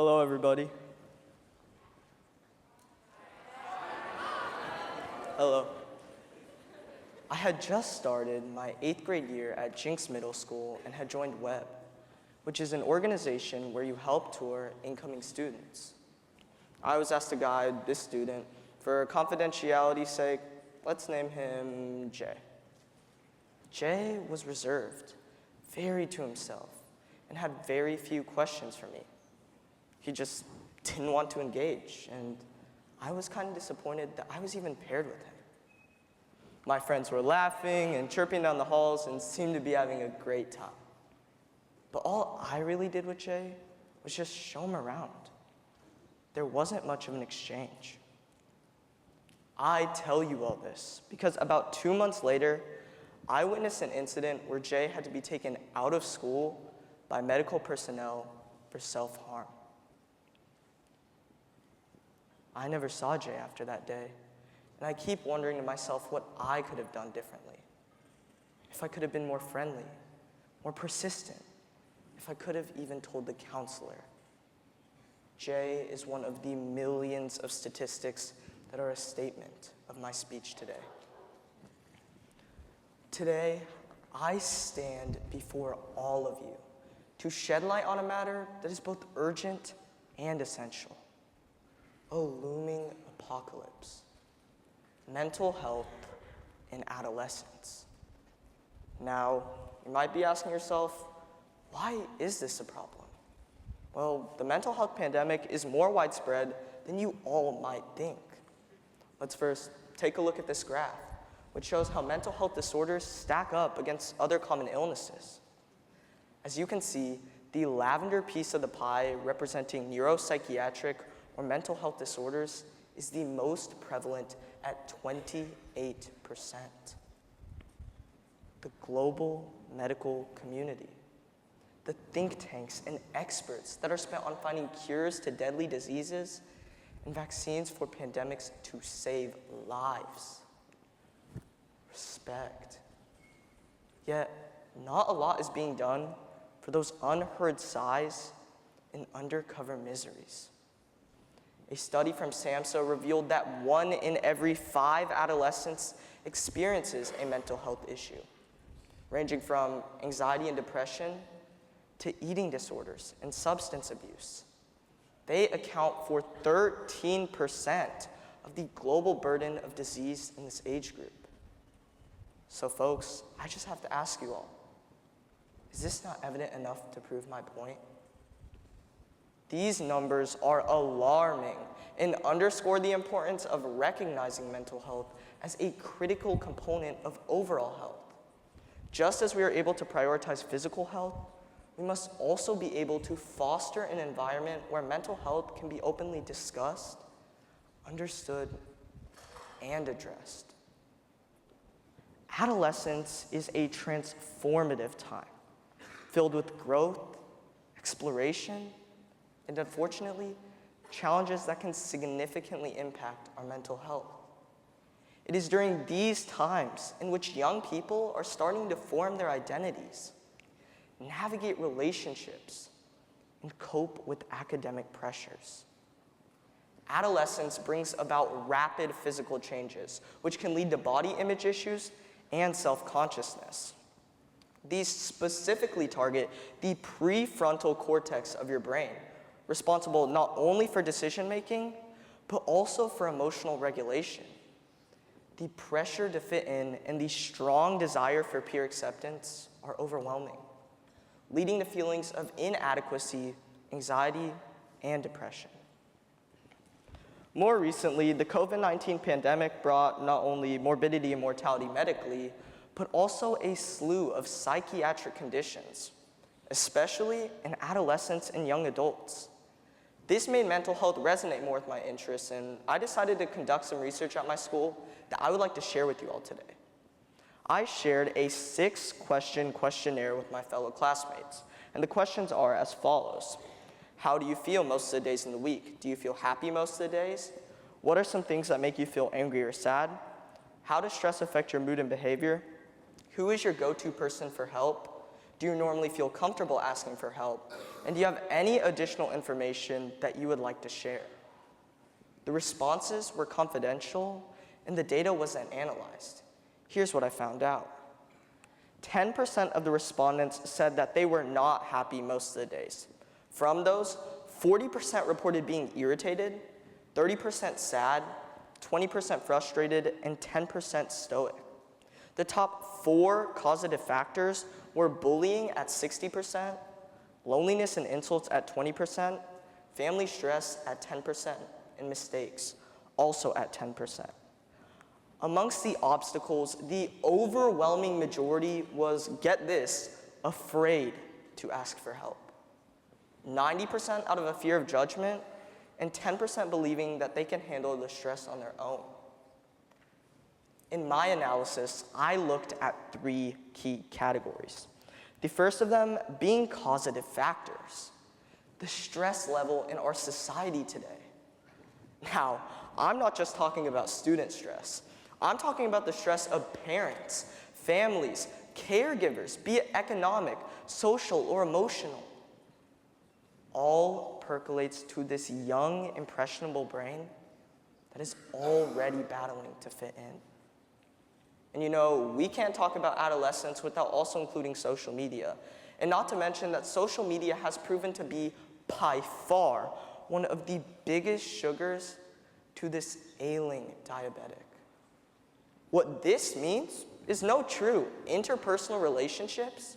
Hello, everybody. Hello. I had just started my 8th grade year at Jenks Middle School and had joined WEB, which is an organization where you help tour incoming students. I was asked to guide this student. For confidentiality's sake, let's name him Jay. Jay was reserved, very to himself, and had very few questions for me. He just didn't want to engage, and I was kind of disappointed that I was even paired with him. My friends were laughing and chirping down the halls and seemed to be having a great time. But all I really did with Jay was just show him around. There wasn't much of an exchange. I tell you all this because about 2 months later, I witnessed an incident where Jay had to be taken out of school by medical personnel for self-harm. I never saw Jay after that day, and I keep wondering to myself what I could have done differently. If I could have been more friendly, more persistent, if I could have even told the counselor. Jay is one of the millions of statistics that are a statement of my speech today. Today, I stand before all of you to shed light on a matter that is both urgent and essential. A looming apocalypse. Mental health in adolescence. Now, you might be asking yourself, why is this a problem? Well, the mental health pandemic is more widespread than you all might think. Let's first take a look at this graph, which shows how mental health disorders stack up against other common illnesses. As you can see, the lavender piece of the pie representing neuropsychiatric or mental health disorders is the most prevalent at 28%. The global medical community, the think tanks and experts that are spent on finding cures to deadly diseases and vaccines for pandemics to save lives. Respect. Yet, not a lot is being done for those unheard sighs and undercover miseries. A study from SAMHSA revealed that 1 in every 5 adolescents experiences a mental health issue, ranging from anxiety and depression to eating disorders and substance abuse. They account for 13% of the global burden of disease in this age group. So folks, I just have to ask you all, is this not evident enough to prove my point? These numbers are alarming and underscore the importance of recognizing mental health as a critical component of overall health. Just as we are able to prioritize physical health, we must also be able to foster an environment where mental health can be openly discussed, understood, and addressed. Adolescence is a transformative time, filled with growth, exploration, and unfortunately, challenges that can significantly impact our mental health. It is during these times in which young people are starting to form their identities, navigate relationships, and cope with academic pressures. Adolescence brings about rapid physical changes, which can lead to body image issues and self-consciousness. These specifically target the prefrontal cortex of your brain, responsible not only for decision-making, but also for emotional regulation. The pressure to fit in and the strong desire for peer acceptance are overwhelming, leading to feelings of inadequacy, anxiety, and depression. More recently, the COVID-19 pandemic brought not only morbidity and mortality medically, but also a slew of psychiatric conditions, especially in adolescents and young adults. This made mental health resonate more with my interests, and I decided to conduct some research at my school that I would like to share with you all today. I shared a 6-question questionnaire with my fellow classmates, and the questions are as follows. How do you feel most of the days in the week? Do you feel happy most of the days? What are some things that make you feel angry or sad? How does stress affect your mood and behavior? Who is your go-to person for help? Do you normally feel comfortable asking for help? And do you have any additional information that you would like to share? The responses were confidential, and the data wasn't analyzed. Here's what I found out. 10% of the respondents said that they were not happy most of the days. From those, 40% reported being irritated, 30% sad, 20% frustrated, and 10% stoic. The top 4 causative factors were bullying at 60%, loneliness and insults at 20%, family stress at 10%, and mistakes also at 10%. Amongst the obstacles, the overwhelming majority was, get this, afraid to ask for help. 90% out of a fear of judgment, and 10% believing that they can handle the stress on their own. In my analysis, I looked at 3 key categories. The first of them being causative factors, the stress level in our society today. Now, I'm not just talking about student stress. I'm talking about the stress of parents, families, caregivers, be it economic, social, or emotional. All percolates to this young, impressionable brain that is already battling to fit in. And you know, we can't talk about adolescence without also including social media. And not to mention that social media has proven to be, by far, one of the biggest sugars to this ailing diabetic. What this means is no true interpersonal relationships,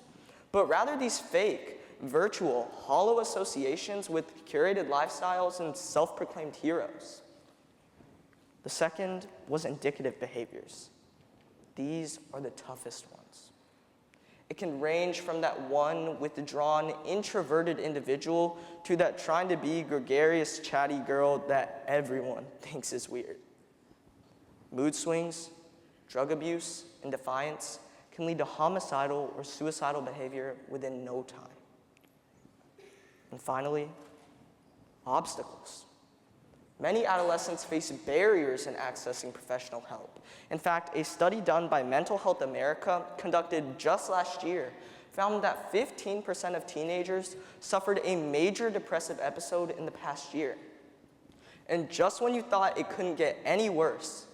but rather these fake, virtual, hollow associations with curated lifestyles and self-proclaimed heroes. The second was indicative behaviors. These are the toughest ones. It can range from that one withdrawn, introverted individual to that trying to be gregarious, chatty girl that everyone thinks is weird. Mood swings, drug abuse, and defiance can lead to homicidal or suicidal behavior within no time. And finally, obstacles. Many adolescents face barriers in accessing professional help. In fact, a study done by Mental Health America, conducted just last year, found that 15% of teenagers suffered a major depressive episode in the past year. And just when you thought it couldn't get any worse,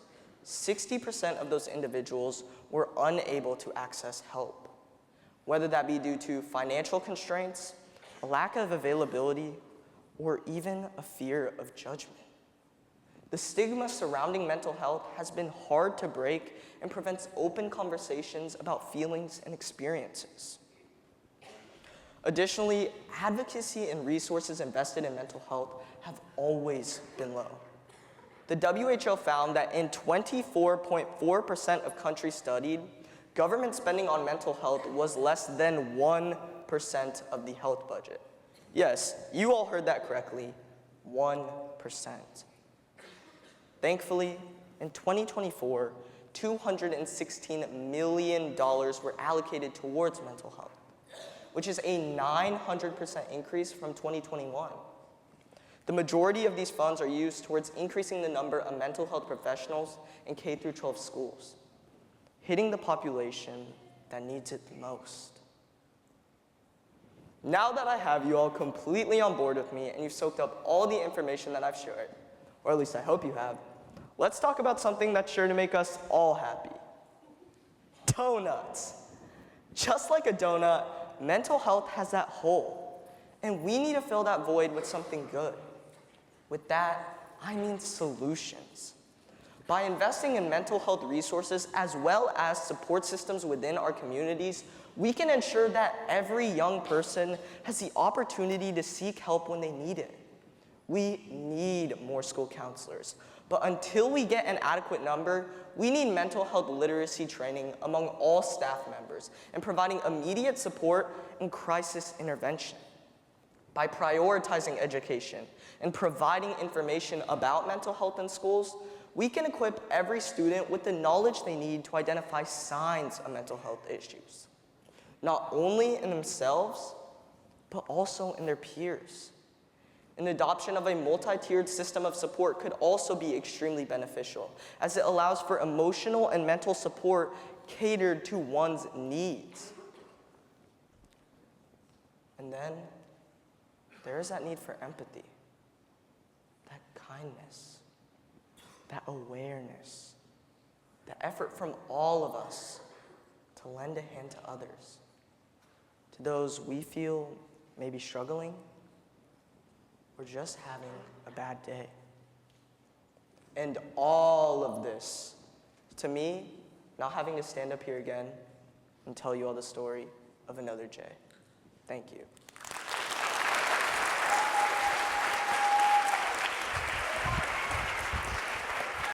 60% of those individuals were unable to access help, whether that be due to financial constraints, a lack of availability, or even a fear of judgment. The stigma surrounding mental health has been hard to break and prevents open conversations about feelings and experiences. Additionally, advocacy and resources invested in mental health have always been low. The WHO found that in 24.4% of countries studied, government spending on mental health was less than 1% of the health budget. Yes, you all heard that correctly, 1%. Thankfully, in 2024, $216 million were allocated towards mental health, which is a 900% increase from 2021. The majority of these funds are used towards increasing the number of mental health professionals in K-12 schools, hitting the population that needs it the most. Now that I have you all completely on board with me and you've soaked up all the information that I've shared, or at least I hope you have, let's talk about something that's sure to make us all happy. Donuts. Just like a donut, mental health has that hole, and we need to fill that void with something good. With that, I mean solutions. By investing in mental health resources as well as support systems within our communities, we can ensure that every young person has the opportunity to seek help when they need it. We need more school counselors, but until we get an adequate number, we need mental health literacy training among all staff members and providing immediate support and crisis intervention. By prioritizing education and providing information about mental health in schools, we can equip every student with the knowledge they need to identify signs of mental health issues, not only in themselves, but also in their peers. An adoption of a multi-tiered system of support could also be extremely beneficial, as it allows for emotional and mental support catered to one's needs. And then there is that need for empathy, that kindness, that awareness, the effort from all of us to lend a hand to others, to those we feel may be struggling or just having a bad day. And all of this, to me, not having to stand up here again and tell you all the story of another Jay. Thank you.